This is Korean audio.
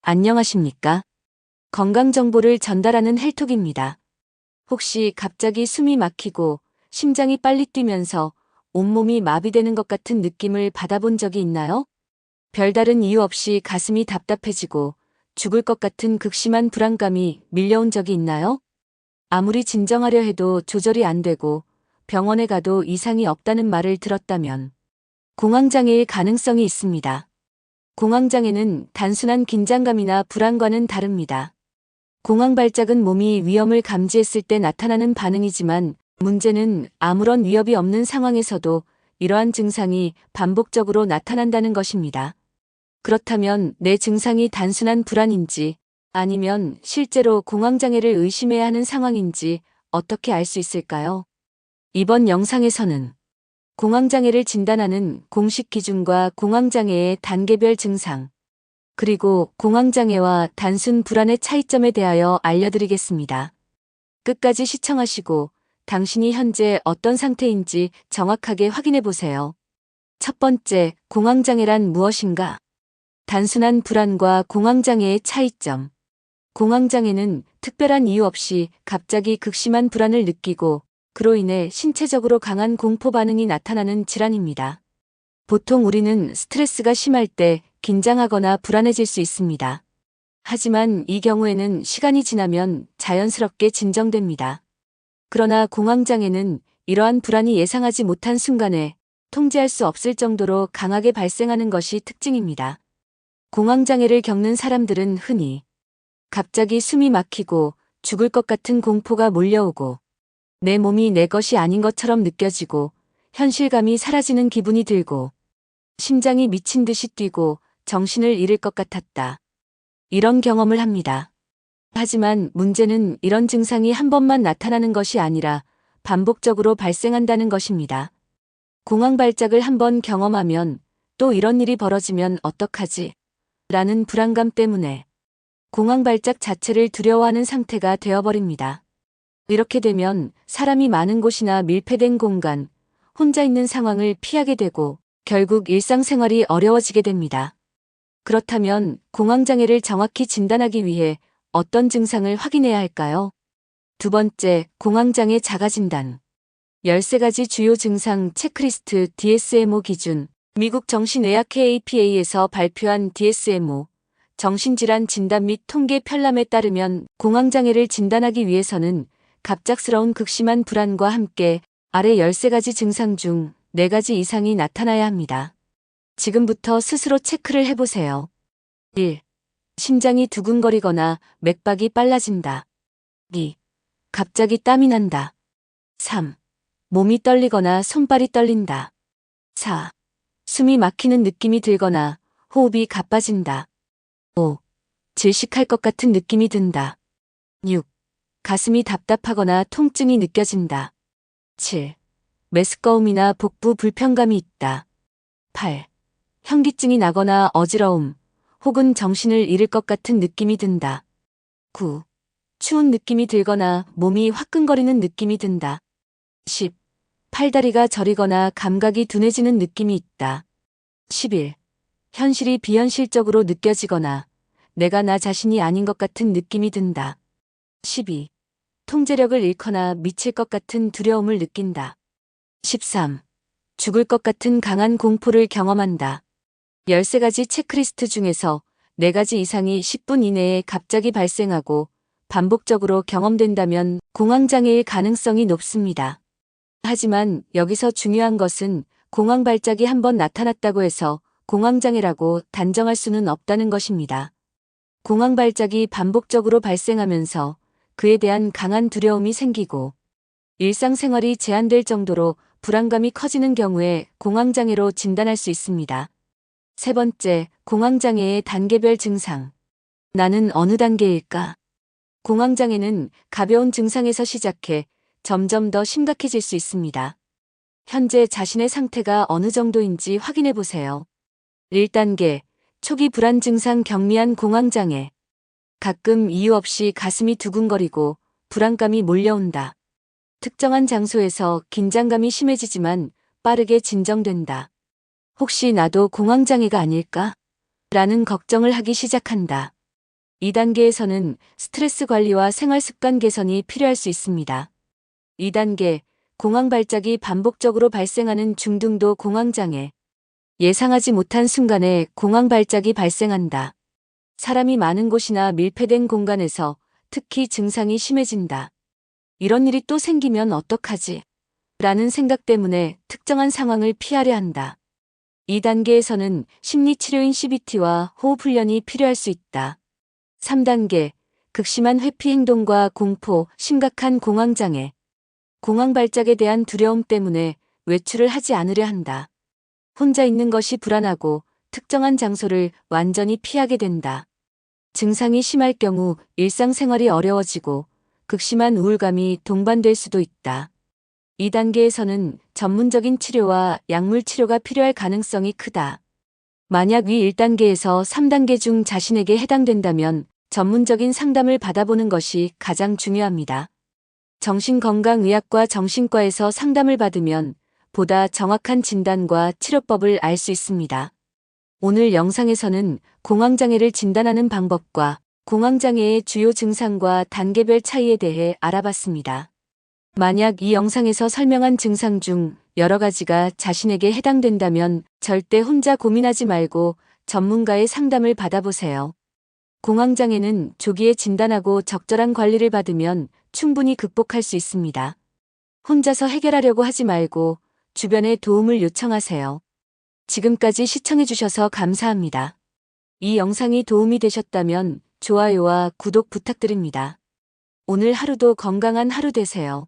안녕하십니까? 건강정보를 전달하는 헬톡입니다. 혹시 갑자기 숨이 막히고 심장이 빨리 뛰면서 온몸이 마비되는 것 같은 느낌을 받아본 적이 있나요? 별다른 이유 없이 가슴이 답답해지고 죽을 것 같은 극심한 불안감이 밀려온 적이 있나요? 아무리 진정하려 해도 조절이 안 되고 병원에 가도 이상이 없다는 말을 들었다면 공황장애일 가능성이 있습니다. 공황장애는 단순한 긴장감이나 불안과는 다릅니다. 공황 발작은 몸이 위험을 감지했을 때 나타나는 반응이지만 문제는 아무런 위협이 없는 상황에서도 이러한 증상이 반복적으로 나타난다는 것입니다. 그렇다면 내 증상이 단순한 불안인지 아니면 실제로 공황장애를 의심해야 하는 상황인지 어떻게 알 수 있을까요? 이번 영상에서는 공황장애를 진단하는 공식 기준과 공황장애의 단계별 증상, 그리고 공황장애와 단순 불안의 차이점에 대하여 알려드리겠습니다. 끝까지 시청하시고 당신이 현재 어떤 상태인지 정확하게 확인해 보세요. 첫 번째, 공황장애란 무엇인가? 단순한 불안과 공황장애의 차이점. 공황장애는 특별한 이유 없이 갑자기 극심한 불안을 느끼고 그로 인해 신체적으로 강한 공포 반응이 나타나는 질환입니다. 보통 우리는 스트레스가 심할 때 긴장하거나 불안해질 수 있습니다. 하지만 이 경우에는 시간이 지나면 자연스럽게 진정됩니다. 그러나 공황장애는 이러한 불안이 예상하지 못한 순간에 통제할 수 없을 정도로 강하게 발생하는 것이 특징입니다. 공황장애를 겪는 사람들은 흔히 갑자기 숨이 막히고 죽을 것 같은 공포가 몰려오고 내 몸이 내 것이 아닌 것처럼 느껴지고 현실감이 사라지는 기분이 들고 심장이 미친 듯이 뛰고 정신을 잃을 것 같았다. 이런 경험을 합니다. 하지만 문제는 이런 증상이 한 번만 나타나는 것이 아니라 반복적으로 발생한다는 것입니다. 공황 발작을 한 번 경험하면 또 이런 일이 벌어지면 어떡하지? 라는 불안감 때문에 공황 발작 자체를 두려워하는 상태가 되어버립니다. 이렇게 되면 사람이 많은 곳이나 밀폐된 공간, 혼자 있는 상황을 피하게 되고 결국 일상생활이 어려워지게 됩니다. 그렇다면 공황장애를 정확히 진단하기 위해 어떤 증상을 확인해야 할까요? 두 번째, 공황장애 자가진단. 13가지 주요 증상 체크리스트 DSM-5 기준. 미국 정신의학회 APA에서 발표한 DSM-5 정신질환 진단 및 통계 편람에 따르면 공황장애를 진단하기 위해서는 갑작스러운 극심한 불안과 함께 아래 13가지 증상 중 4가지 이상이 나타나야 합니다. 지금부터 스스로 체크를 해보세요. 1. 심장이 두근거리거나 맥박이 빨라진다. 2. 갑자기 땀이 난다. 3. 몸이 떨리거나 손발이 떨린다. 4. 숨이 막히는 느낌이 들거나 호흡이 가빠진다. 5. 질식할 것 같은 느낌이 든다. 6. 가슴이 답답하거나 통증이 느껴진다. 7. 메스꺼움이나 복부 불편감이 있다. 8. 현기증이 나거나 어지러움 혹은 정신을 잃을 것 같은 느낌이 든다. 9. 추운 느낌이 들거나 몸이 화끈거리는 느낌이 든다. 10. 팔다리가 저리거나 감각이 둔해지는 느낌이 있다. 11. 현실이 비현실적으로 느껴지거나 내가 나 자신이 아닌 것 같은 느낌이 든다. 12. 통제력을 잃거나 미칠 것 같은 두려움을 느낀다. 13. 죽을 것 같은 강한 공포를 경험한다. 13가지 체크리스트 중에서 4가지 이상이 10분 이내에 갑자기 발생하고 반복적으로 경험된다면 공황장애일 가능성이 높습니다. 하지만 여기서 중요한 것은 공황 발작이 한 번 나타났다고 해서 공황장애라고 단정할 수는 없다는 것입니다. 공황 발작이 반복적으로 발생하면서 그에 대한 강한 두려움이 생기고 일상생활이 제한될 정도로 불안감이 커지는 경우에 공황장애로 진단할 수 있습니다. 세 번째, 공황장애의 단계별 증상. 나는 어느 단계일까? 공황장애는 가벼운 증상에서 시작해 점점 더 심각해질 수 있습니다. 현재 자신의 상태가 어느 정도인지 확인해 보세요. 1단계, 초기 불안 증상 경미한 공황장애. 가끔 이유 없이 가슴이 두근거리고 불안감이 몰려온다. 특정한 장소에서 긴장감이 심해지지만 빠르게 진정된다. 혹시 나도 공황장애가 아닐까? 라는 걱정을 하기 시작한다. 2단계에서는 스트레스 관리와 생활 습관 개선이 필요할 수 있습니다. 2단계, 공황 발작이 반복적으로 발생하는 중등도 공황장애. 예상하지 못한 순간에 공황 발작이 발생한다. 사람이 많은 곳이나 밀폐된 공간에서 특히 증상이 심해진다. 이런 일이 또 생기면 어떡하지? 라는 생각 때문에 특정한 상황을 피하려 한다. 2단계에서는 심리치료인 CBT와 호흡 훈련이 필요할 수 있다. 3단계, 극심한 회피 행동과 공포, 심각한 공황장애. 공황 발작에 대한 두려움 때문에 외출을 하지 않으려 한다. 혼자 있는 것이 불안하고 특정한 장소를 완전히 피하게 된다. 증상이 심할 경우 일상생활이 어려워지고 극심한 우울감이 동반될 수도 있다. 2단계에서는 전문적인 치료와 약물 치료가 필요할 가능성이 크다. 만약 위 1단계에서 3단계 중 자신에게 해당된다면 전문적인 상담을 받아보는 것이 가장 중요합니다. 정신건강의학과 정신과에서 상담을 받으면 보다 정확한 진단과 치료법을 알 수 있습니다. 오늘 영상에서는 공황장애를 진단하는 방법과 공황장애의 주요 증상과 단계별 차이에 대해 알아봤습니다. 만약 이 영상에서 설명한 증상 중 여러 가지가 자신에게 해당된다면 절대 혼자 고민하지 말고 전문가의 상담을 받아보세요. 공황장애는 조기에 진단하고 적절한 관리를 받으면 충분히 극복할 수 있습니다. 혼자서 해결하려고 하지 말고 주변에 도움을 요청하세요. 지금까지 시청해주셔서 감사합니다. 이 영상이 도움이 되셨다면 좋아요와 구독 부탁드립니다. 오늘 하루도 건강한 하루 되세요.